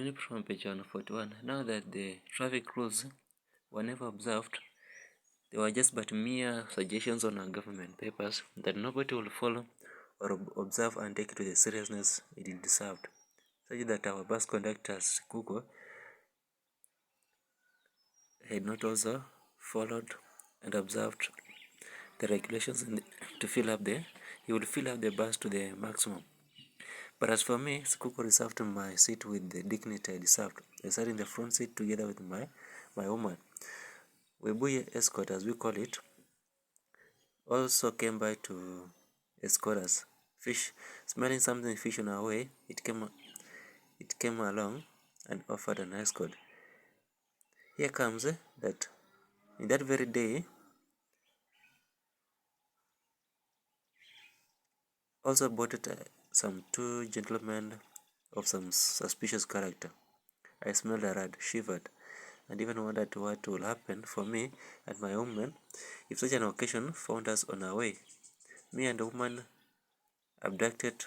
From page 141. Now that the traffic rules were never observed, they were just but mere suggestions on our government papers that nobody will follow or observe and take it to the seriousness it deserved, such that our bus conductors, sikuku, had not also followed and observed the regulations to fill up he would fill up the bus to the maximum. But as for me, sikuku reserved my seat with the dignity I deserved. I sat in the front seat together with my woman. Webuye escort, as we call it, also came by to escort us. Smelling something fish on our way, it came along and offered an escort. Here comes that in that very day, also boarded some two gentlemen of some suspicious character. I smelled a rat, shivered, and even wondered what will happen for me and my woman if such an occasion found us on our way. Me and the woman abducted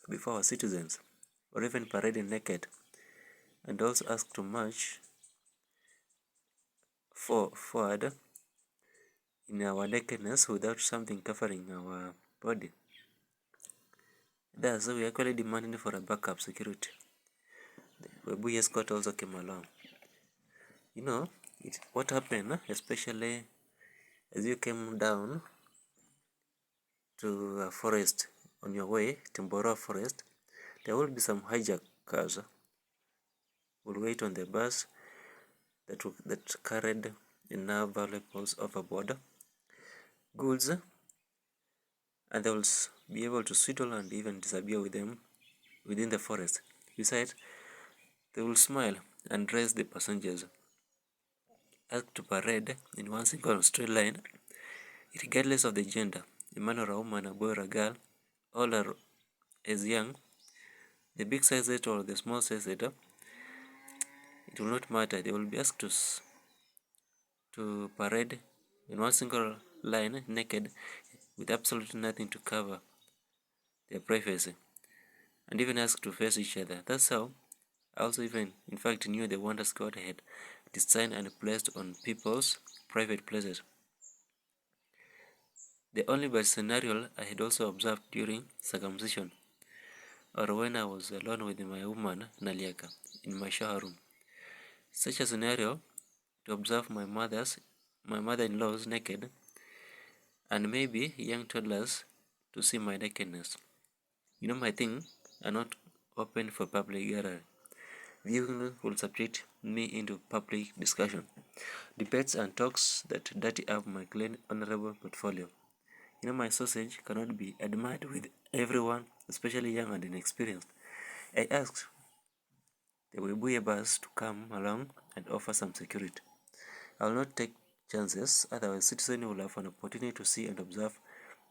before our citizens, or even paraded naked, and also asked to march forward in our nakedness without something covering our body. Thus, we actually demanded for a backup security. The Webuye escort also came along. You know, what happened, especially as you came down to a forest on your way, Timboroa forest, there will be some hijackers will wait on the bus that carried enough valuables overboard, goods, and they will be able to swindle and even disappear with them within the forest. Besides, they will smile and raise the passengers, asked to parade in one single straight line, regardless of the gender, a man or a woman, a boy or a girl, all are as young, the big sized or the small sized, it will not matter. They will be asked to parade in one single line, naked, with absolutely nothing to cover their privacy, and even asked to face each other. That's how I also even, in fact, knew the wonders God had designed and placed on people's private places. The only bad scenario I had also observed during circumcision, or when I was alone with my woman, Naliaka, in my shower room. Such a scenario, to observe my mother-in-law's naked, and maybe young toddlers to see my nakedness. My thing are not open for public gathering. Viewing will subject me into public discussion, debates and talks that dirty up my clean, honorable portfolio. My sausage cannot be admired with everyone, especially young and inexperienced. I asked the Webuye bus to come along and offer some security. I will not take chances, otherwise citizens will have an opportunity to see and observe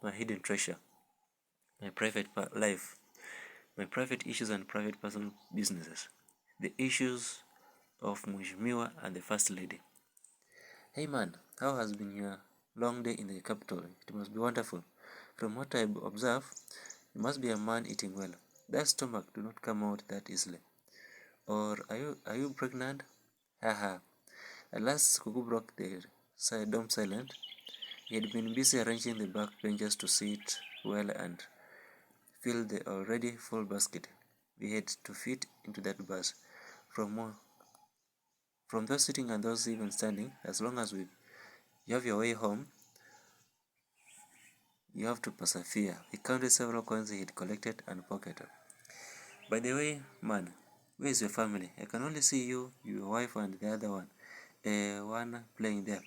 my hidden treasure, my private life, my private issues and private personal businesses, the issues of Mheshimiwa and the First Lady. Hey man, how has been your long day in the capital? It must be wonderful. From what I observe, you must be a man eating well. That stomach do not come out that easily. Or are you pregnant? Haha. At last Kuku broke the dome silent. He had been busy arranging the back benches to sit well and fill the already full basket we had to fit into that bus. From those sitting and those even standing, as long as you have your way home, you have to persevere. He counted several coins he had collected and pocketed. By the way, man, where is your family? I can only see you, your wife, and the other one. One playing there.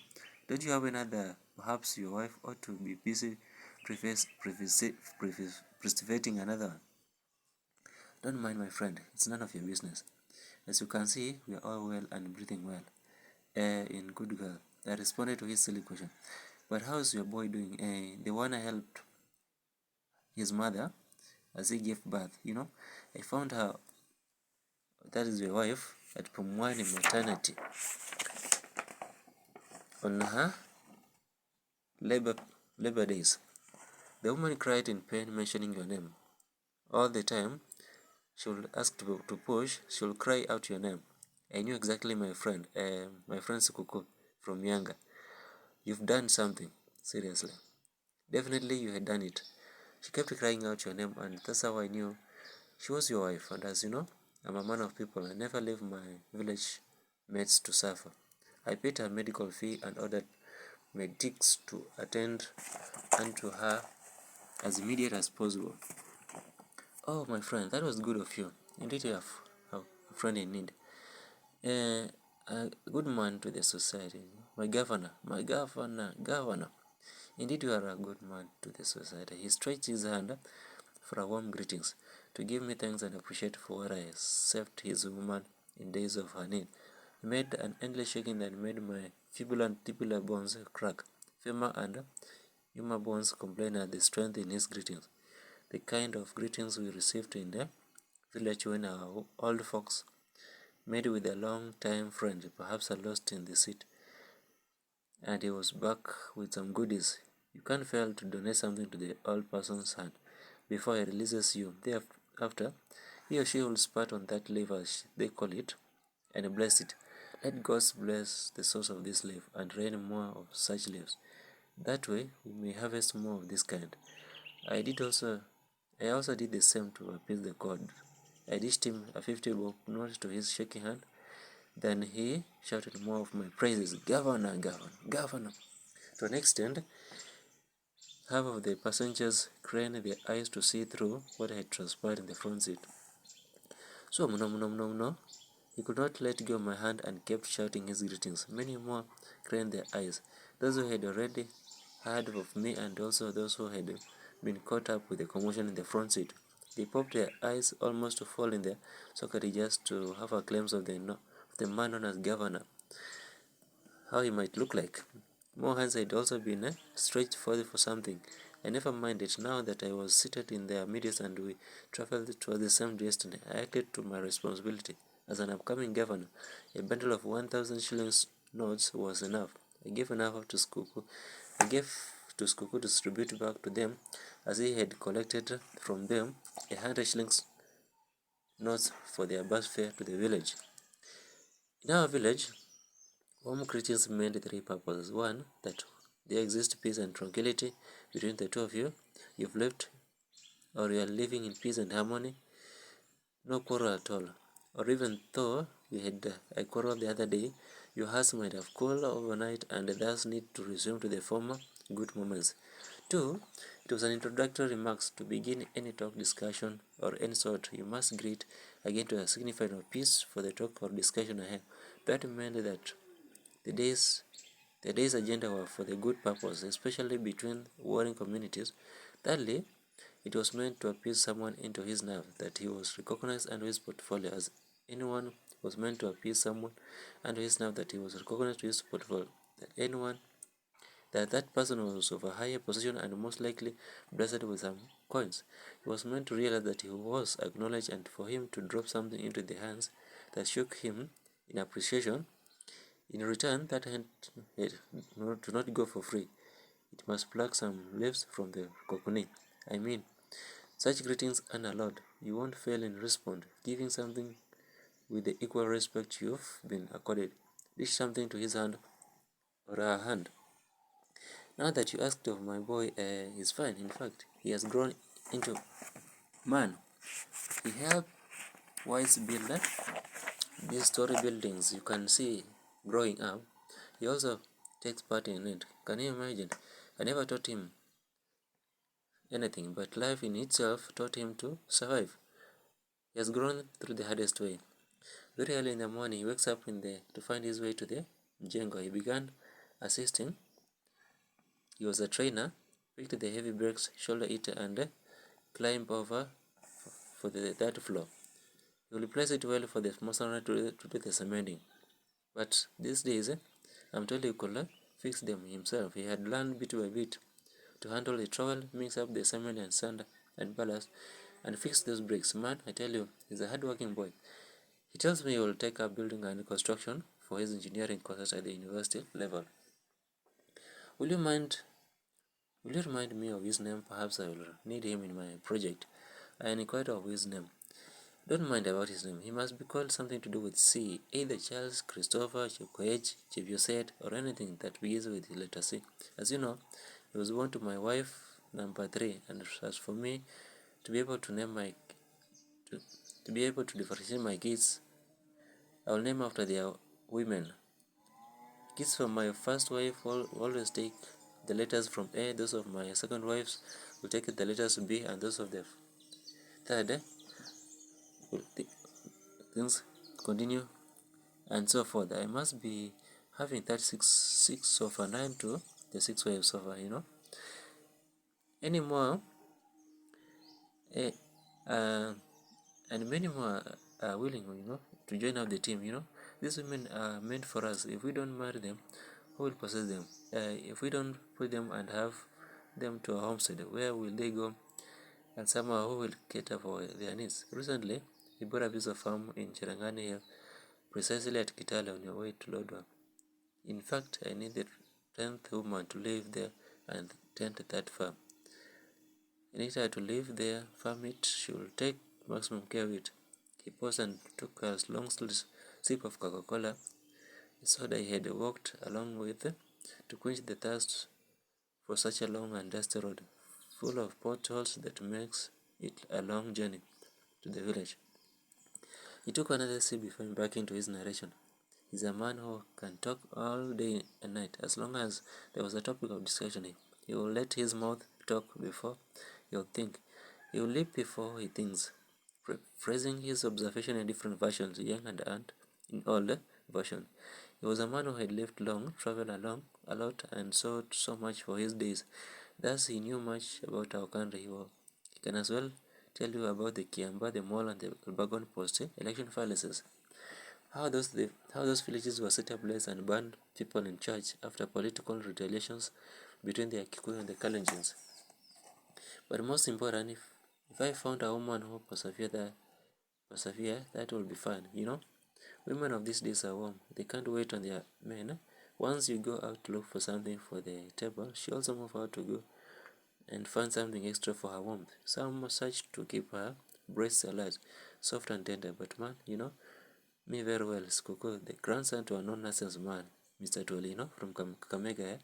Don't you have another? Perhaps your wife ought to be busy preservating another one. Don't mind, my friend. It's none of your business. As you can see, we are all well and breathing well. In good girl. I responded to his silly question. But how's your boy doing? The one I helped his mother as he gave birth. I found her, that is your wife, at Pumwani maternity on her labor days. The woman cried in pain, mentioning your name all the time. she'll ask to push, she'll cry out your name. I knew exactly my friend Sikuku from Yanga. You've done something, seriously. Definitely you had done it. She kept crying out your name, and that's how I knew she was your wife. And as you know, I'm a man of people. I never leave my village mates to suffer. I paid her medical fee and ordered medics to attend unto her as immediate as possible. Oh, my friend, that was good of you. Indeed, you have a friend in need. A good man to the society. My governor. Indeed, you are a good man to the society. He stretched his hand for a warm greetings, to give me thanks and appreciate for what I saved his woman in days of her need. He made an endless shaking that made my fibula and tibular bones crack. Femur and humer bones complained at the strength in his greetings, the kind of greetings we received in the village when our old folks met with a long-time friend, perhaps a lost in the city, and he was back with some goodies. You can't fail to donate something to the old person's hand before he releases you. Thereafter, he or she will spat on that leaf, as they call it, and bless it. Let God bless the source of this leaf and rain more of such leaves. That way, we may harvest more of this kind. I also did the same to appease the god. I dished him a 50 bob note to his shaking hand. Then he shouted more of my praises, Governor, Governor, Governor. To an extent, half of the passengers craned their eyes to see through what had transpired in the front seat. So, no. He could not let go of my hand and kept shouting his greetings. Many more craned their eyes, those who had already heard of me and also those who had been caught up with the commotion in the front seat. They popped their eyes almost to fall in their socket just to have a glimpse of the man known as Governor, how he might look like. More hands had also been stretched forth for something. I never minded now that I was seated in their midst and we travelled towards the same destiny. I acted to my responsibility. As an upcoming governor, a bundle of 1,000 shillings notes was enough. I gave enough to Skuku. I gave to Skuku to distribute back to them as he had collected from them 100 shillings notes for their bus fare to the village. In our village, warm greetings meant three purposes. One, that there exists peace and tranquility between the two of you. You've lived or you are living in peace and harmony, no quarrel at all. Or even though you had a quarrel the other day, your hearts might have cooled overnight and thus need to resume to the former good moments. Two, it was an introductory remarks. To begin any talk, discussion, or any sort. You must greet again to signify no peace for the talk or discussion ahead. That meant that the day's agenda were for the good purpose, especially between warring communities. Thirdly, it was meant to appease someone into his nerve that he was recognized under his portfolio, as anyone was meant to appease someone under his nerve that he was recognized to his portfolio, that person was of a higher position and most likely blessed with some coins. He was meant to realize that he was acknowledged and for him to drop something into the hands that shook him in appreciation. In return, that hand do not go for free. It must pluck some leaves from the coconut. I mean, such greetings unallowed. You won't fail in response, giving something with the equal respect you've been accorded. Dish something to his hand or her hand. Now that you asked of my boy, he's fine. In fact, he has grown into man. He helped Wise build these story buildings you can see growing up. He also takes part in it. Can you imagine? I never taught him anything, but life in itself taught him to survive. He has grown through the hardest way. Very early in the morning, he wakes up to find his way to the Jengo. He began assisting. He was a trainer, picked the heavy bricks, shoulder it, and climbed over for the third floor. He will place it well for the masonry to do the cementing. But these days, I'm told he could fix them himself. He had learned bit by bit to handle the trowel, mix up the cement and sand and ballast, and fix those bricks. Man, I tell you, he's a hard-working boy. He tells me he will take up building and construction for his engineering courses at the university level. Will you remind me of his name? Perhaps I will need him in my project. I inquired of his name. Don't mind about his name. He must be called something to do with C, either Charles, Christopher, Chepkoech, Chepyoset, or anything that begins with the letter C. As you know, he was born to my wife, number 3, and as for me, to be able to name my to be able to differentiate my kids, I will name after their women. Kids from my first wife will always take the letters from A, those of my second wives will take the letters B, and those of the third things continue, and so forth. I must be having 36 so far, 9 to the 6 wives so far, Anymore, eh, and many more are willing, to join up the team, These women are meant for us. If we don't marry them, who will possess them? If we don't put them and have them to a homestead, where will they go? And somehow who will cater for their needs? Recently, we bought a piece of farm in Cherangani Hill, precisely at Kitale on your way to Lodwar. In fact, I need the 10th woman to live there and tend that farm. I need her to live there, farm it, she will take maximum care of it. He paused and took a long sip of Coca-Cola, a soda he had walked along with to quench the thirst for such a long and dusty road, full of potholes that makes it a long journey to the village. He took another sip before embarking into his narration. He's a man who can talk all day and night. As long as there was a topic of discussion, he will let his mouth talk before he'll think. He will leap before he thinks, phrasing his observation in different versions, young and in old version. He was a man who had lived long, traveled along a lot, and saw so much for his days. Thus he knew much about our country. He can as well tell you about the Kiamba, the Mall, and the Albagon Post election fallacies. How those villages were set ablaze and burned people in charge after political retaliations between the Kikuyu and the Kalenjins. But most important, if I found a woman who persevere, that will be fine, Women of these days are warm. They can't wait on their men. Once you go out to look for something for the table, she also move out to go and find something extra for her warmth. Some such to keep her breasts alert, soft and tender. But man, me very well, Sikuku, the grandson to a non-nonsense man, Mr. Tolino from Kakamega,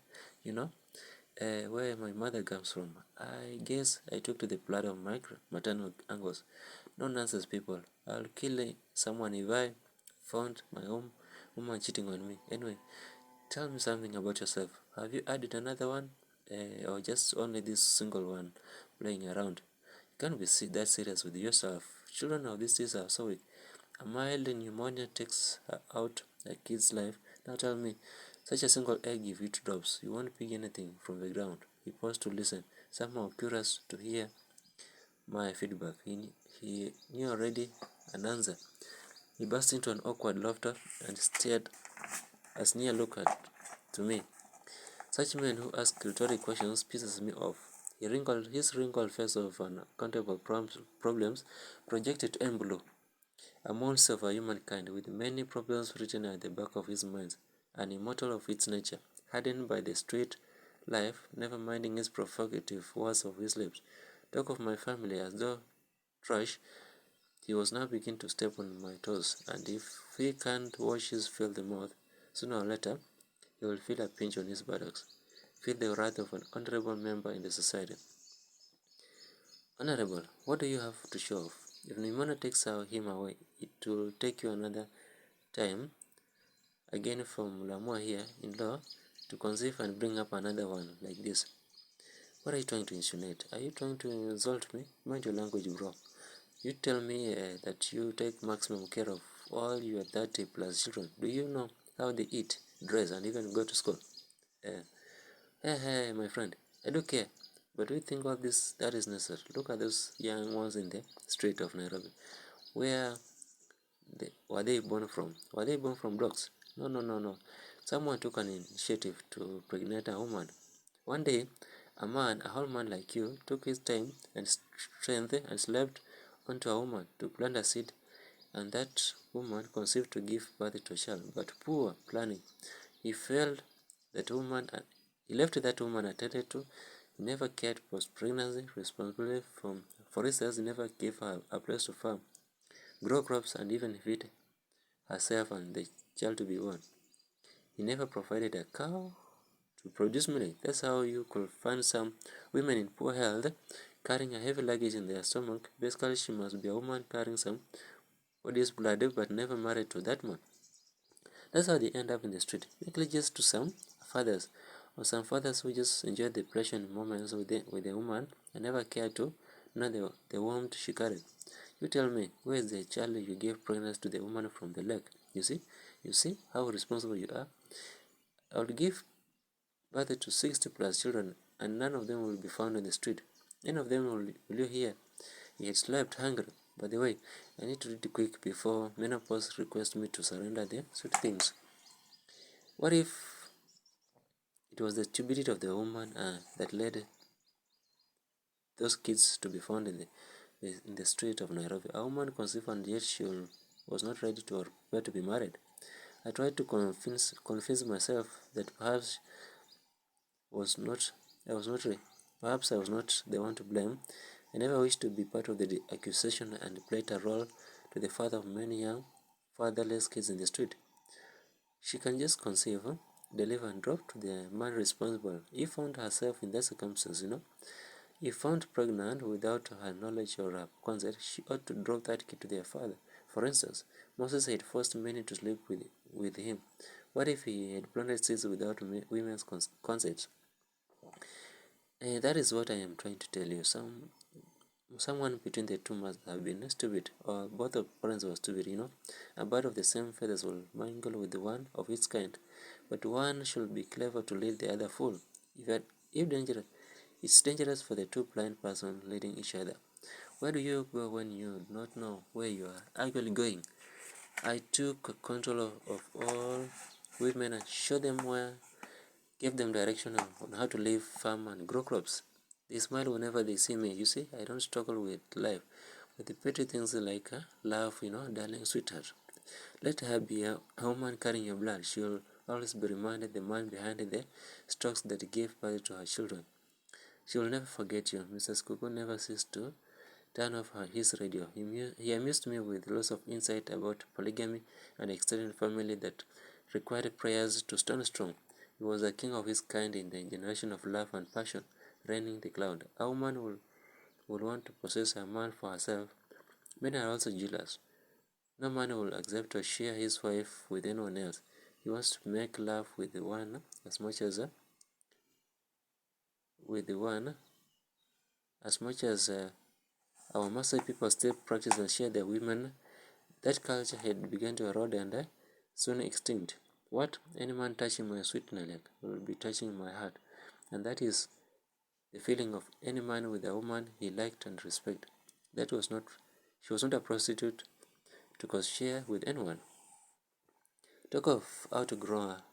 where my mother comes from. I guess I took to the blood of my maternal uncles. No nonsense people. I'll kill someone if I found my own woman cheating on me. Anyway, tell me something about yourself. Have you added another one? Or just only this single one playing around? You can't be that serious with yourself. Children of these days are so weak. A mild pneumonia takes out a kid's life. Now tell me, such a single egg if it drops, you won't pick anything from the ground. He paused to listen, somehow curious to hear my feedback. He knew already an answer. He burst into an awkward laughter and stared a sneer look to me. Such men who ask rhetoric questions pisses me off. His wrinkled face of uncountable problems projected to blue. A monster of a humankind with many problems written at the back of his mind, an immortal of its nature, hardened by the straight life, never minding his provocative words of his lips. Talk of my family as though trash. He was now beginning to step on my toes, and if he can't wash his filthy mouth, sooner or later he will feel a pinch on his buttocks, feel the wrath of an honorable member in the society. Honorable, what do you have to show off? If pneumonia takes him away, it will take you another time again from Lamua here in law to conceive and bring up another one like this. What are you trying to insinuate? Are you trying to insult me? Mind your language, bro. You tell me that you take maximum care of all your 30 plus children. Do you know how they eat, dress, and even go to school? Hey, my friend, I do care. But do you think all this that is necessary? Look at those young ones in the street of Nairobi. Where were they born from? Were they born from dogs? No. Someone took an initiative to pregnate a woman. One day, a whole man like you, took his time and strength and slept onto a woman to plant a seed, and that woman conceived to give birth to a child. But poor planning, he failed that woman. He left that woman attended to. He never cared for pregnancy responsibility. For instance, he never gave her a place to farm. grow crops, and even feed herself and the child to be born. He never provided a cow to produce milk. That's how you could find some women in poor health carrying a heavy luggage in their stomach. Basically, she must be a woman carrying some body's blood but never married to that man. That's how they end up in the street, negligious to some fathers, or some fathers who just enjoy the pleasure moments with the woman and never care to know the warmth she carried. You tell me, where is the child you gave pregnancy to the woman from the lake? You see how responsible you are? I will give birth to 60 plus children, and none of them will be found in the street. None of them will you hear he had slept hungry. By the way, I need to read quick before menopause requests me to surrender the sweet things. What if it was the stupidity of the woman that led those kids to be found in the street of Nairobi? A woman conceived and yet she was not ready to or prepared to be married. I tried to convince myself that perhaps perhaps I was not the one to blame. I never wished to be part of the accusation and played a role to the father of many young fatherless kids in the street. She can just conceive, deliver, and drop to the man responsible. He found herself in that circumstance, He found pregnant without her knowledge or her consent. She ought to drop that kid to their father. For instance, Moses had forced many to sleep with him. What if he had planted seeds without women's consent? That is what I am trying to tell you. Someone between the two must have been stupid, or both of parents were stupid, A bird of the same feathers will mingle with one of its kind, but one should be clever to lead the other fool. If dangerous, it's dangerous for the two blind persons leading each other. Where do you go when you do not know where you are actually going? I took control of all women and showed them where, gave them direction on how to live, farm, and grow crops. They smile whenever they see me. You see, I don't struggle with life, with the petty things like love, darling sweetheart. Let her be a woman carrying your blood. She'll always be reminded the man behind the strokes that gave birth to her children. She will never forget you. Mr. Sikuku never ceased to turn off his radio. He amused me with lots of insight about polygamy and extended family that required prayers to stand strong. He was a king of his kind in the generation of love and passion, reigning the cloud. A woman will want to possess a man for herself. Men are also jealous. No man will accept to share his wife with anyone else. He wants to make love with the one as much as our Maasai people still practice and share their women. That culture had begun to erode and soon extinct. What? Any man touching my sweet Nalek will be touching my heart, and that is the feeling of any man with a woman he liked and respected. She was not a prostitute to cause share with anyone. Talk of how to grow a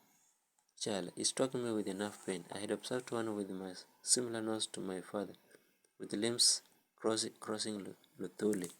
child. It struck me with enough pain. I had observed one with my similar nose to my father, with limbs crossing Luthuli.